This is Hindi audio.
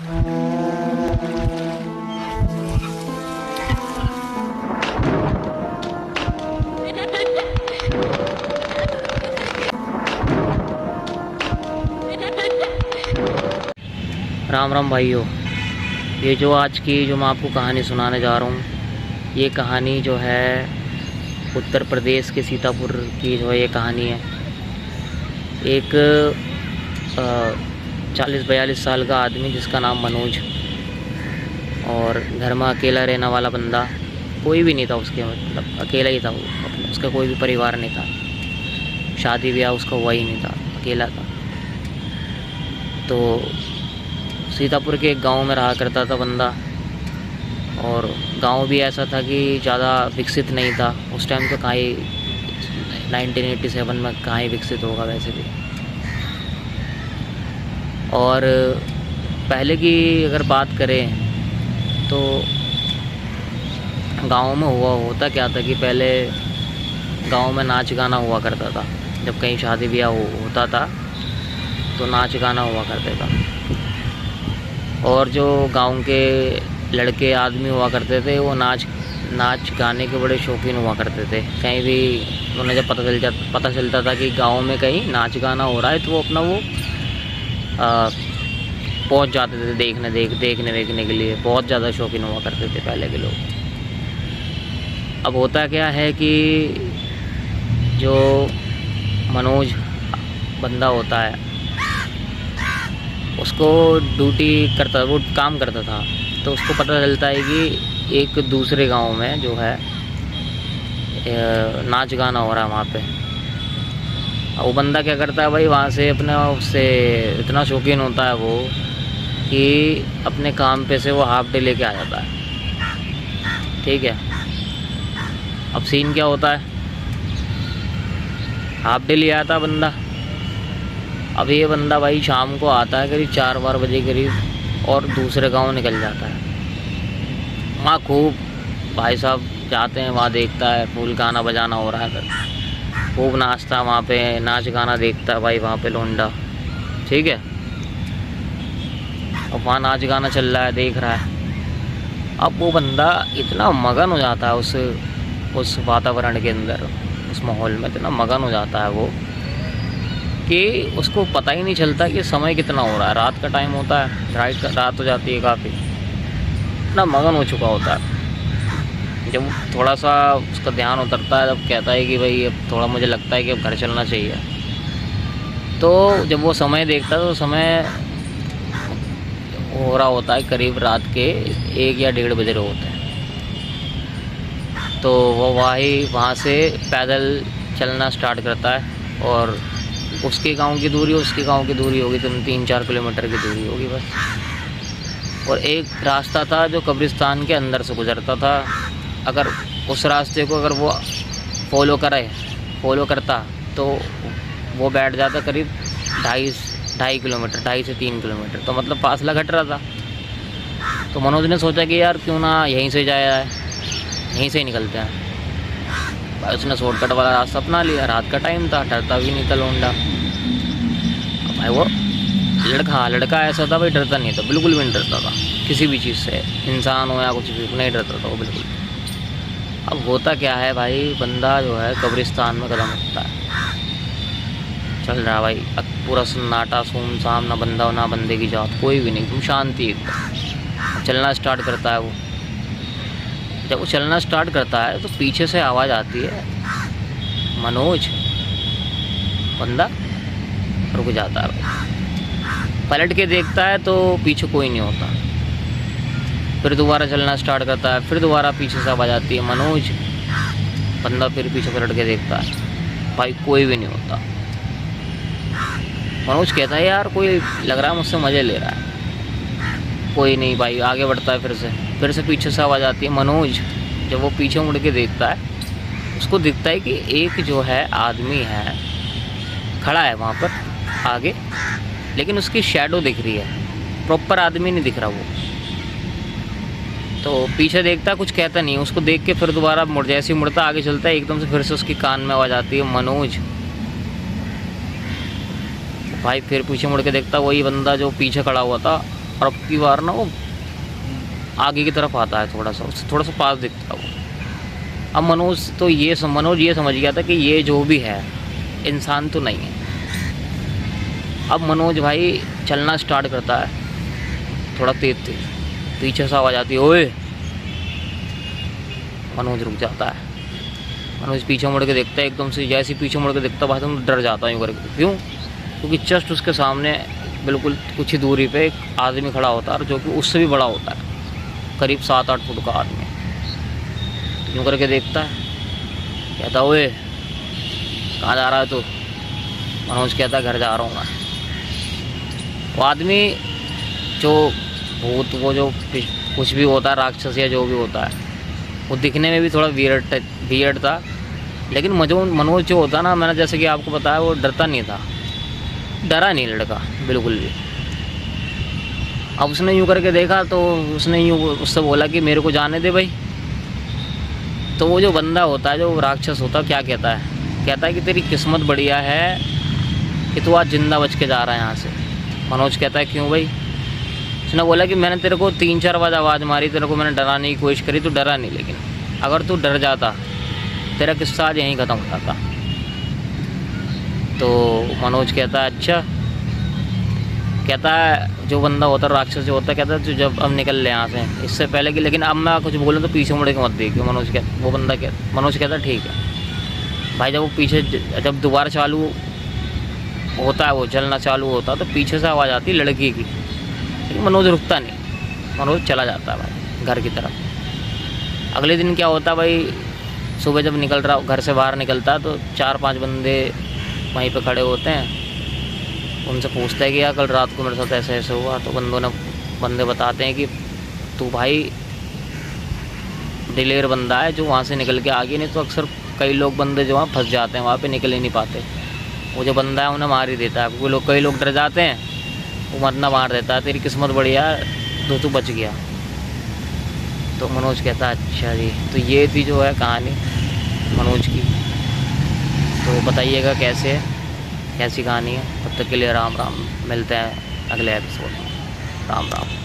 राम राम भाइयों, ये जो आज की जो मैं आपको कहानी सुनाने जा रहा हूँ, ये कहानी जो है उत्तर प्रदेश के सीतापुर की जो है ये कहानी है। एक 40-42 साल का आदमी जिसका नाम मनोज, और घर में अकेला रहने वाला बंदा, कोई भी नहीं था उसके, मतलब अकेला ही था वो, उसका कोई भी परिवार नहीं था, शादी ब्याह उसका हुआ ही नहीं था, अकेला था। तो सीतापुर के एक गांव में रहा करता था बंदा, और गांव भी ऐसा था कि ज़्यादा विकसित नहीं था उस टाइम। तो कहाँ ही 1987 में कहाँ ही विकसित होगा वैसे भी। और पहले की अगर बात करें तो गांव में होता क्या था कि पहले गांव में नाच गाना हुआ करता था। जब कहीं शादी ब्याह होता था तो नाच गाना हुआ करता था, और जो गांव के लड़के आदमी हुआ करते थे वो नाच गाने के बड़े शौकीन हुआ करते थे। कहीं भी उन्हें जब पता चलता था कि गांव में कहीं नाच गाना हो रहा है तो वो अपना वो पहुंच जाते थे देखने के लिए। बहुत ज़्यादा शौकीन हुआ करते थे पहले के लोग। अब होता क्या है कि जो मनोज बंदा होता है उसको वो काम करता था, तो उसको पता चलता है कि एक दूसरे गांव में जो है नाच गाना हो रहा है वहाँ पे। वो बंदा क्या करता है भाई, वहाँ से अपने उससे इतना शौकीन होता है वो कि अपने काम पे से वो हाफ डे लेके आ जाता है। ठीक है, अब सीन क्या होता है, हाफ डे ले आता बंदा। अब ये बंदा भाई शाम को आता है करीब 4-4 बजे करीब, और दूसरे गांव निकल जाता है। वहाँ खूब भाई साहब जाते हैं, वहाँ देखता है फुल गाना बजाना हो रहा है, खूब नाचता है वहाँ पे, नाच गाना देखता है भाई वहाँ पे लोंडा। ठीक है, अब वहाँ नाच गाना चल रहा है, देख रहा है। अब वो बंदा इतना मगन हो जाता है उस वातावरण के अंदर, उस माहौल में इतना मगन हो जाता है वो कि उसको पता ही नहीं चलता कि समय कितना हो रहा है। रात का टाइम होता है, रात हो जाती है काफ़ी, इतना मगन हो चुका होता है। जब थोड़ा सा उसका ध्यान उतरता है, तब कहता है कि भाई अब थोड़ा मुझे लगता है कि अब घर चलना चाहिए। तो जब वो समय देखता है तो समय हो रहा होता है करीब रात के 1 या 1:30 बजे होते हैं। तो वो वहाँ से पैदल चलना स्टार्ट करता है, और उसके गांव की दूरी होगी तो 3-4 किलोमीटर की दूरी होगी बस। और एक रास्ता था जो कब्रिस्तान के अंदर से गुजरता था। अगर उस रास्ते को अगर वो फॉलो करता तो वो बैठ जाता करीब 2.5 किलोमीटर, 2.5 से 3 किलोमीटर, तो मतलब फासला घट रहा था। तो मनोज ने सोचा कि यार क्यों ना यहीं से जाया है, यहीं से ही निकलते हैं भाई। उसने शॉर्टकट वाला रास्ता अपना लिया। रात का टाइम था, डरता भी नहीं था लोंडा भाई। वो लड़का ऐसा था भाई, डरता नहीं था, बिल्कुल भी नहीं डरता था किसी भी चीज़ से, इंसान हो या कुछ भी, नहीं डरता था वो बिल्कुल। अब होता क्या है भाई, बंदा जो है कब्रिस्तान में कदम रखता है, चल रहा है भाई, अब पूरा सन्नाटा, सुनसान, ना बंदा ना बंदे की जात, कोई भी नहीं, तुम शांति एकदम। चलना स्टार्ट करता है वो। जब वो चलना स्टार्ट करता है तो पीछे से आवाज़ आती है, मनोज। बंदा रुक जाता है भाई, पलट के देखता है तो पीछे कोई नहीं होता। फिर दोबारा चलना स्टार्ट करता है, फिर दोबारा पीछे से आवाज़ आती है, मनोज। बंदा फिर पीछे पलट के देखता है, भाई कोई भी नहीं होता। मनोज कहता है यार कोई लग रहा है मुझसे मज़े ले रहा है, कोई नहीं भाई। आगे बढ़ता है, फिर से पीछे से आवाज़ आती है, मनोज। जब वो पीछे मुड़ के देखता है, उसको दिखता है कि एक जो है आदमी है खड़ा है वहाँ पर आगे, लेकिन उसकी शैडो दिख रही है, प्रॉपर आदमी नहीं दिख रहा वो। तो पीछे देखता, कुछ कहता नहीं, उसको देख के फिर दोबारा जैसे ही मुड़ता आगे चलता है, एकदम से फिर से उसकी कान में आवाज़ आती है, मनोज। भाई फिर पीछे मुड़ के देखता, वही बंदा जो पीछे खड़ा हुआ था और अब की बार ना वो आगे की तरफ आता है, थोड़ा सा उससे थोड़ा सा पास दिखता है वो। अब मनोज ये समझ गया था कि ये जो भी है इंसान तो नहीं है। अब मनोज भाई चलना स्टार्ट करता है थोड़ा तेज, पीछे से आवाज़ आती है, ओए। मनोज रुक जाता है। मनोज पीछे मुड़ के देखता है, एकदम से जैसे पीछे मुड़ के देखता भाई तुम डर जाता है यूँ करके। क्यों? क्योंकि जस्ट उसके सामने बिल्कुल कुछ ही दूरी पे एक आदमी खड़ा होता है जो कि उससे भी बड़ा होता है, करीब 7-8 फुट का आदमी। यूँ करके देखता है, कहता ओए कहाँ जा रहा है तू? मनोज कहता है घर जा रहा हूँ मैं। वो आदमी जो भूत, वो जो कुछ भी होता है, राक्षस या जो भी होता है, वो दिखने में भी थोड़ा वियर्ड था, लेकिन मनोज जो होता ना, मैंने जैसे कि आपको बताया, वो डरता नहीं था, डरा नहीं लड़का बिल्कुल भी। अब उसने यूँ करके देखा तो उसने यूँ उससे बोला कि मेरे को जाने दे भाई। तो वो जो बंदा होता है, जो राक्षस होता है, क्या कहता है कि तेरी किस्मत बढ़िया है कि तू आज जिंदा बच के जा रहा है यहाँ से। मनोज कहता है क्यों भाई? उसने बोला कि मैंने तेरे को 3-4 बार आवाज़ मारी, तेरे को मैंने डराने की कोशिश करी, तू डरा नहीं, लेकिन अगर तू डर जाता तेरा किस्सा आज यहीं ख़त्म होता था। तो मनोज कहता है अच्छा। कहता है जो बंदा होता है, राक्षस जो होता है, कहता है तू जब अब निकल ले यहाँ से, इससे पहले कि लेकिन अब मैं कुछ बोलूँ तो पीछे मुड़ के मत देखियो। मनोज कहता है ठीक है भाई। जब वो पीछे जब दोबारा चालू होता है, वो चलना चालू होता है, तो पीछे से आवाज़ आती है लड़की की, लेकिन मनोज रुकता नहीं, मनोज चला जाता है भाई घर की तरफ। अगले दिन क्या होता है भाई, सुबह जब घर से बाहर निकलता है तो 4-5 बंदे वहीं पे खड़े होते हैं। उनसे पूछता है कि यार कल रात को मेरे साथ ऐसे ऐसे हुआ। तो बंदे बताते हैं कि तू भाई दिलेर बंदा है जो वहाँ से निकल के आ गया, नहीं तो अक्सर कई लोग बंदे जो वहाँ फंस जाते हैं, वहाँ पे निकल ही नहीं पाते। वो जो बंदा है उन्हें मार ही देता है, क्योंकि कई लोग डर जाते हैं, वो मरना मार देता है। तेरी किस्मत बढ़िया है तो तू बच गया। तो मनोज कहता है अच्छा जी। तो ये थी जो है कहानी मनोज की। तो बताइएगा कैसी कहानी है। तब तक के लिए राम राम, मिलते हैं अगले एपिसोड में। राम राम।